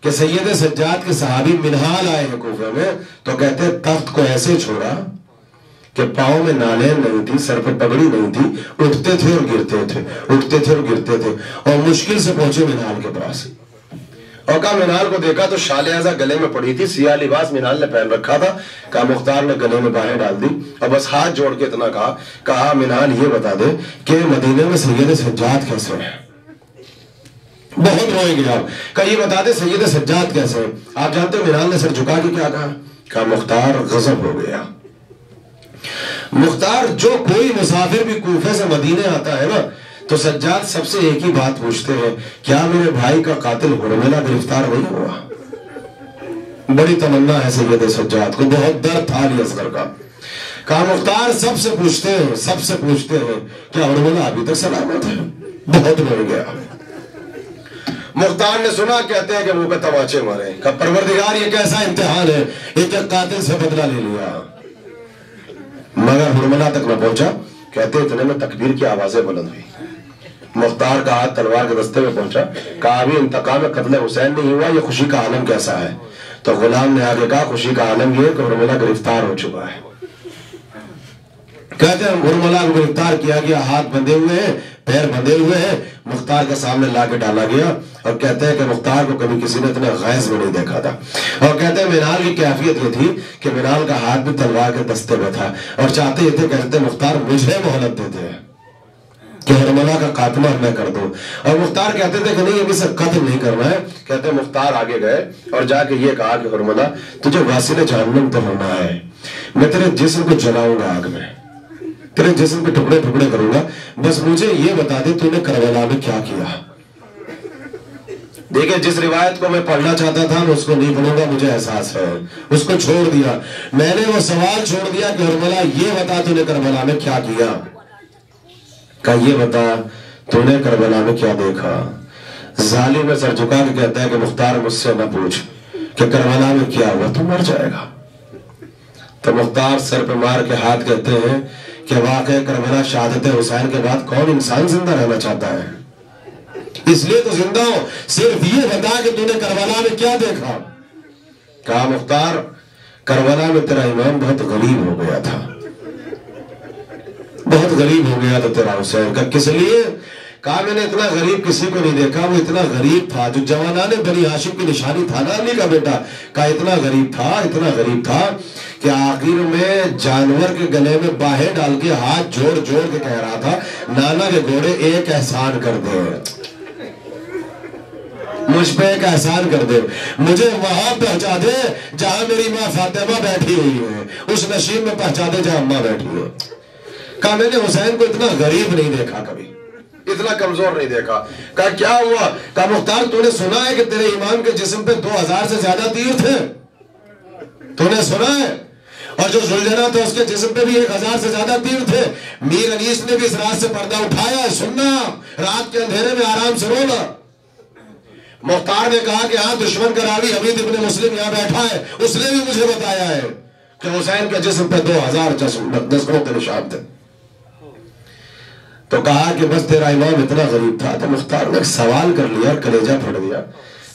کہ سید سجاد کے صحابی منہال آئے ہیں کوفہ میں، تو کہتے ہیں تخت کو ایسے چھوڑا کہ پاؤں میں نالین نہیں تھی، سر پہ پگڑی نہیں تھی، اٹھتے تھے اور گرتے تھے، اٹھتے تھے اور گرتے تھے، اور مشکل سے پہنچے منہال کے پاس، اور کہا منہال کو دیکھا تو شال اعظہ گلے میں پڑی تھی، سیاہ لباس منہال نے پہن رکھا تھا، کہا مختار نے گلے میں باہیں ڈال دی اور بس ہاتھ جوڑ کے اتنا کہا منہال یہ بتا دے کہ مدینے میں سید سجاد کیسے ہیں؟ بہت روئے گے آپ، کہا یہ بتا دے سید سجاد کیسے ہیں؟ آپ جانتے ہو منہال نے سر جھکا کے کیا کہا مختار غضب ہو گیا۔ مختار جو کوئی مسافر بھی کوفے سے مدینے آتا ہے نا تو سجاد سب سے ایک ہی بات پوچھتے ہیں، کیا میرے بھائی کا قاتل حرملہ گرفتار نہیں ہوا؟ بڑی تمنا ہے سید سجاد کو، بہت درد تھا علی اصغر کا۔ کہا مختار سب سے پوچھتے ہیں کیا حرملہ ابھی تک سلامت ہے؟ بہت رو گیا۔ مختار نے سنا کہتے ہیں کہ منہ پہ تماچے مارے، کہا پروردگار یہ کیسا امتحان ہے، ایک قاتل سے بدلہ لے لیا، مگر حرملہ تک نہ پہنچا۔ کہتے اتنے میں تکبیر کی آوازیں بلند ہوئی، مختار کا ہاتھ تلوار کے دستے میں پہنچا، کہا ابھی انتقام قتل حسین نہیں ہوا، یہ خوشی کا عالم کیسا ہے؟ تو غلام نے آگے کہا خوشی کا عالم یہ کہ حرملہ گرفتار ہو چکا ہے۔ کہتے ہیں حرملہ کو گرفتار کیا گیا، ہاتھ بندھے ہوئے ہیں، پیر بندھے ہوئے ہیں، مختار کے سامنے لا کے ڈالا گیا، اور کہتے ہیں کہ مختار کو کبھی کسی نے اتنے غیظ میں نہیں دیکھا تھا، اور کہتے ہیں منال کی کیفیت یہ تھی کہ منال کا ہاتھ بھی تلوار کے دستے میں تھا، اور چاہتے یہ تھے، کہتے مختار مجھے مہلت دیتے ہیں کہ حرملہ کا خاتمہ میں کر دوں، اور مختار کہتے تھے کہ نہیں ابھی سے قتل نہیں کرنا ہے۔ کہتے مختار آگے گئے اور جا کے یہ کہا کہ حرملہ تجھے واصل جہنم تو ہونا ہے، میں تیرے جسم کو جلاؤں گا آگ میں، تیرے جسم کے ٹکڑے ٹکڑے کروں گا، بس مجھے یہ بتا دے تو نے کربلا میں کیا کیا۔ دیکھیں جس روایت کو میں پڑھنا چاہتا تھا میں اس کو نہیں پڑھوں گا، مجھے احساس ہے، اس کو چھوڑ دیا، میں نے وہ سوال چھوڑ دیا کہ حرملہ یہ بتا تو نے کربلا میں کیا کیا۔ کہا یہ بتا تو نے کربلا میں کیا دیکھا؟ ظالم میں سر جھکا کے کہتا ہے کہ مختار مجھ سے نہ پوچھ کہ کربلا میں کیا ہوا، تو مر جائے گا۔ تو مختار سر پہ مار کے ہاتھ کہتے ہیں کہ واقع کربلا شہادت حسین کے بعد کون انسان زندہ رہنا چاہتا ہے؟ اس لیے تو زندہ ہو، صرف یہ بتا کہ تو نے کربلا میں کیا دیکھا۔ کہا مختار کربلا میں تیرا امام بہت غریب ہو گیا تھا، بہت غریب ہو گیا تھا تیرا حسین کا۔ کس لیے؟ کہا میں نے اتنا غریب کسی کو نہیں دیکھا، وہ اتنا غریب تھا جو جوانان بنی ہاشم کی نشانی تھا نا علی کا بیٹا، کہا اتنا غریب تھا کہ آخر میں جانور کے گلے میں باہیں ڈال کے ہاتھ جوڑ جوڑ کے کہہ رہا تھا نانا کے گھوڑے ایک احسان کر دے، مجھ پہ ایک احسان کر دے، مجھے وہاں پہنچا دے جہاں میری ماں فاطمہ بیٹھی ہوئی ہے، اس نشیب میں پہنچا دے جہاں اماں بیٹھی ہے۔ کہا میں نے حسین کو اتنا غریب نہیں دیکھا، کبھی اتنا کمزور نہیں دیکھا۔ کہا کیا ہوا؟ کہا مختار تو نے سنا ہے کہ تیرے امام کے جسم پہ 2000 سے زیادہ تیر تھے؟ تو نے سنا ہے؟ اور جو زلجنا تھا اس کے جسم پہ بھی 1000 سے زیادہ تیر تھے۔ میر انیس نے بھی اس رات سے پردہ اٹھایا، سننا رات کے اندھیرے میں آرام سے رونا۔ مختار نے کہا کہ ہاں دشمن کا راوی حمید ابن مسلم یہاں بیٹھا ہے، اس نے بھی مجھے بتایا ہے کہ حسین کے جسم پہ 2000 جسموں کے نشان تھے۔ تو کہا کہ بس تیرا امام اتنا غریب تھا۔ تو مختار نے ایک سوال کر لیا اور کلیجہ پھٹ گیا،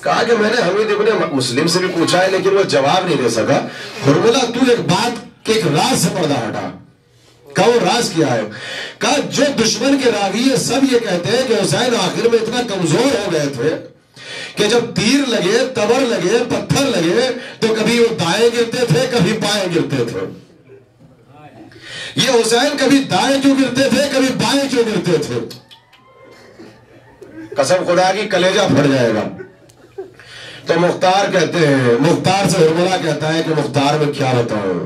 کہا کہ میں نے حمید ابن مسلم سے بھی پوچھا ہے لیکن وہ جواب نہیں دے سکا۔ حرملہ تو ایک بات ایک راز سے پردہ ہٹا۔ کہا وہ راز کیا ہے؟ کہا جو دشمن کے راوی ہے سب یہ کہتے ہیں کہ حسین آخر میں اتنا کمزور ہو گئے تھے کہ جب تیر لگے، تبر لگے، پتھر لگے تو کبھی وہ دائیں گرتے تھے کبھی بائیں گرتے تھے۔ یہ حسین کبھی دائیں کیوں گرتے تھے کبھی بائیں کیوں گرتے تھے؟ قسم خدا کی کلیجہ پھٹ جائے گا۔ تو مختار کہتے ہیں، مختار سے حرملہ کہتا ہے کہ مختار میں کیا بتاؤں،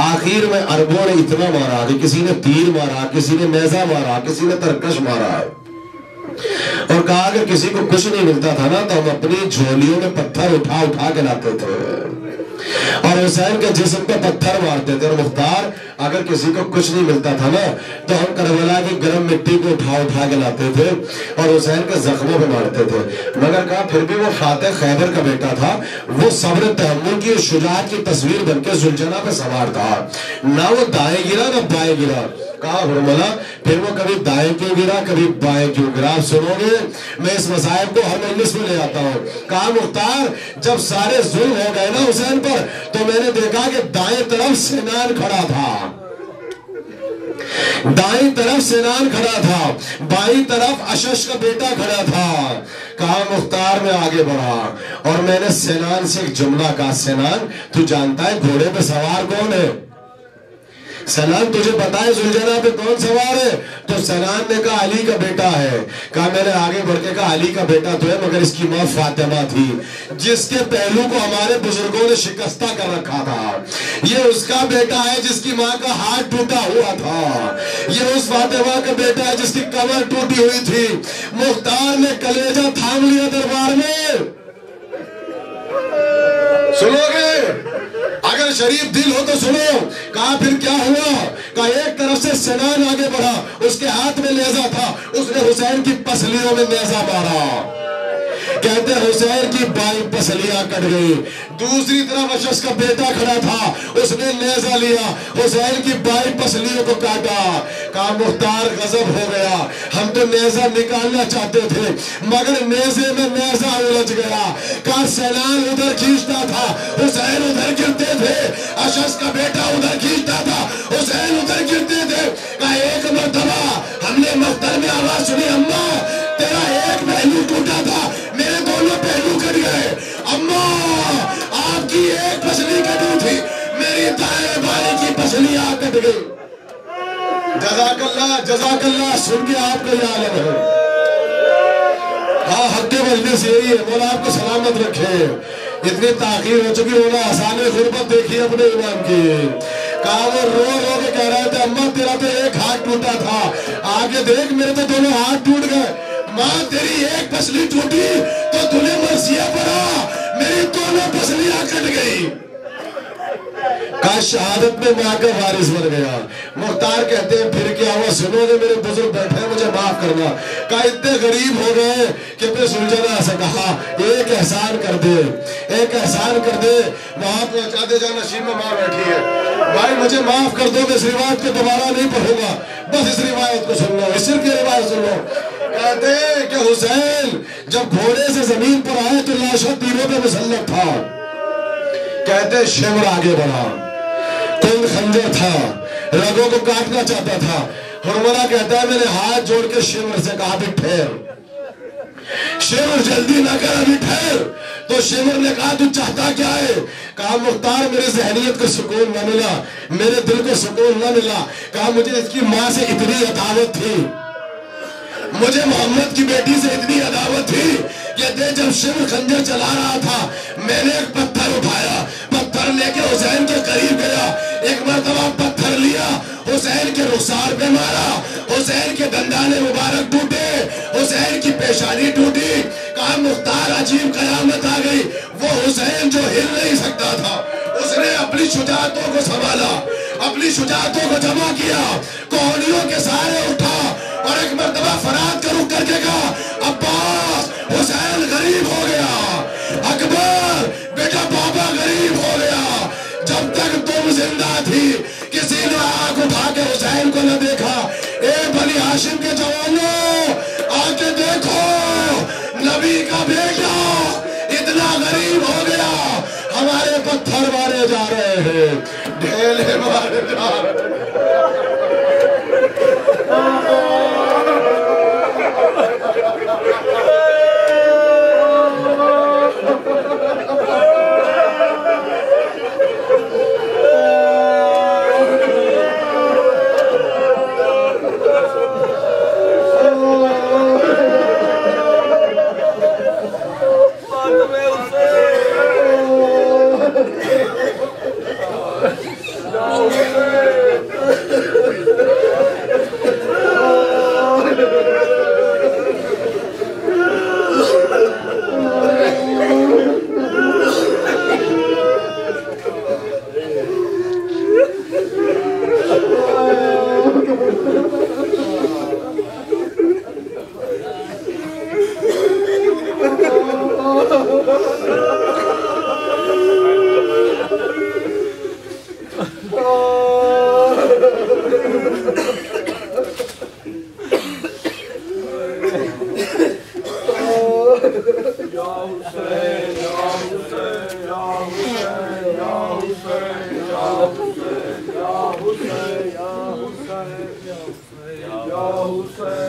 آخر میں عربوں نے اتنا مارا کہ کسی نے تیر مارا، کسی نے نیزہ مارا، کسی نے ترکش مارا، اور کہا اگر کسی کو کچھ نہیں ملتا تھا نا تو ہم اپنی جھولیوں میں پتھر اٹھا اٹھا کے لاتے تھے اور حسین کے جسم پہ پتھر مارتے تھے۔ اور مختار اگر کسی کو کچھ نہیں ملتا تھا نا تو ہم کربلا کی گرم مٹی کو اٹھا اٹھا کے لاتے تھے اور حسین کے زخموں پہ مارتے تھے۔ مگر کہا پھر بھی وہ فاتح خیبر کا بیٹا تھا، وہ صبر تحمل کی شجاعت کی تصویر بن کے زلجنا پہ سوار تھا، نہ وہ دائیں گرا نہ بائیں گرا، کہا حرملہ پھر وہ کبھی دائیں کیوں گرا کبھی بائیں کیوں گرا؟ آپ سنو گے میں اس مصائب کو ہر مجلس میں لے آتا ہوں. کہا مختار جب سارے ظلم ہو گئے نا حسین پر تو میں نے دیکھا کہ دائیں طرف سنان کھڑا تھا، دائیں طرف سنان کھڑا تھا، بائیں طرف اشش کا بیٹا کھڑا تھا. کہا مختار میں آگے بڑھا اور میں نے سنان سے ایک جملہ کہا، سنان تو جانتا ہے گھوڑے پہ سوار کون ہے؟ سنان تجھے پتا ہے زلجنہ پہ کون سوار ہے؟ تو سنان نے کہا علی کا بیٹا ہے. کہا میں نے آگے بڑھ کے کہا علی کا بیٹا تو ہے مگر اس کی ماں فاطمہ تھی جس کے پہلو کو ہمارے بزرگوں نے شکستہ کر رکھا تھا. یہ اس کا بیٹا ہے جس کی ماں کا ہاتھ ٹوٹا ہوا تھا. یہ اس فاطمہ کا بیٹا ہے جس کی کمر ٹوٹی ہوئی تھی. مختار نے کلیجہ تھام لیا دربار میں. سنو گے اگر شریف دل ہو تو سنو. کہا پھر کیا ہوا؟ کہا ایک طرف سے سنان آگے بڑھا، اس کے ہاتھ میں نیزہ تھا، اس نے حسین کی پسلیوں میں نیزہ مارا. کہتے حسین کی بائیں پسلیاں کٹ گئی. دوسری طرف اشش کا بیٹا کھڑا تھا، اس نے نیزہ لیا، حسین کی بائیں پسلیوں کو کاٹا. کہا مختار غضب ہو گیا، ہم تو نیزہ نکالنا چاہتے تھے مگر نیزے میں نیزہ الجھ گیا. کہا سنان ادھر کھینچتا تھا، حسین ادھر گرتے تھے، اشش کا بیٹا ادھر کھینچتا تھا، حسین ادھر گرتے تھے. کہا ایک مرتبہ ہم نے مختار میں آواز سنی، اماں تیرا ایک پہلو ٹوٹا تھا، میرے دونوں پہلو کٹ گئے. اماں آپ کی ایک پسلی کٹی تھی، میری دائیں بائیں کی پسلیاں کٹ گئی. جزاک اللہ سن کے آپ کا یہ عالم ہے. ہاں حق مجلس یہی ہے. مولا آپ کو سلامت رکھے. اتنی تاخیر ہو چکی، مولا آسان غربت دیکھی اپنے امام کی. کہا وہ رو رو کے کہہ رہے تھے اماں تیرا تو ایک ہاتھ ٹوٹا تھا، آگے دیکھ میرے تو دونوں ہاتھ ٹوٹ گئے. ماں تیری ایک پسلی ٹوٹی تو تُنے مرثیہ پڑھا، میری دونوں پسلیاں کٹ گئی. کہا شہادت میں ماں کا وارث بن گیا. مختار کہتے ہیں پھر کیا ہوا؟ سنو گے میرے بزرگ بیٹھے ہیں، مجھے معاف کرنا. کہا اتنے غریب ہو گئے کہ پھر سلجھنا سے کہا ایک احسان کر دے، ایک احسان کر دے، وہاں پہنچا دے جہاں نشین میں ماں بیٹھی ہے. بھائی مجھے معاف کر دو، میں اس روایت کو دوبارہ نہیں پڑھوں گا، بس اس روایت کو سن لو، صرف یہ روایت سن لو. کہتے ہیں کہ حسین جب گھوڑے سے زمین پر آئے تو لاشا تیروں پہ مسلط تھا. کہتے شمر آگے بڑھا، کوئی خنجر تھا، رگوں کو کاٹنا چاہتا تھا. حرملہ کہتا ہے میں نے ہاتھ جوڑ کے شمر سے کہا بھی ٹھہر، شمر جلدی نہ کر، ابھی ٹھہر. تو شمر نے کہا تو چاہتا کیا ہے؟ کہا مختار میرے ذہنیت کو سکون نہ ملا، میرے دل کو سکون نہ ملا. کہا مجھے اس کی ماں سے اتنی عداوت تھی، مجھے محمد کی بیٹی سے اتنی عداوت تھی کہ جب شمر خنجر چلا رہا تھا میں نے ایک پتھر اٹھایا، پتھر لے کے حسین کے قریب گیا، ایک مرتبہ پتھر لیا، حسین کے رخسار پہ مارا، حسین کے دندان مبارک ٹوٹے، حسین کی پیشانی ٹوٹی. کہا مختار عجیب قیامت آ گئی. وہ حسین جو ہل نہیں سکتا تھا اس نے اپنی شجاعتوں کو سنبھالا، اپنی شجاعتوں کو جمع کیا، کوہنیوں کے سہارے اٹھا اور ایک مرتبہ فرات کا رخ کر کے کہا عباس حسین غریب ہو گیا، اکبر بیٹا بابا غریب ہو گیا. جب تک تم زندہ تھی کسی نے آنکھ اٹھا کے حسین کو نہ دیکھا. اے بنی ہاشم کے جوانوں آ کے دیکھو، نبی کا بیٹا اتنا غریب ہو گیا، ہمارے پتھر مارے جا رہے ہیں، ڈھیلے مارے جا رہے ہیں. یا حسین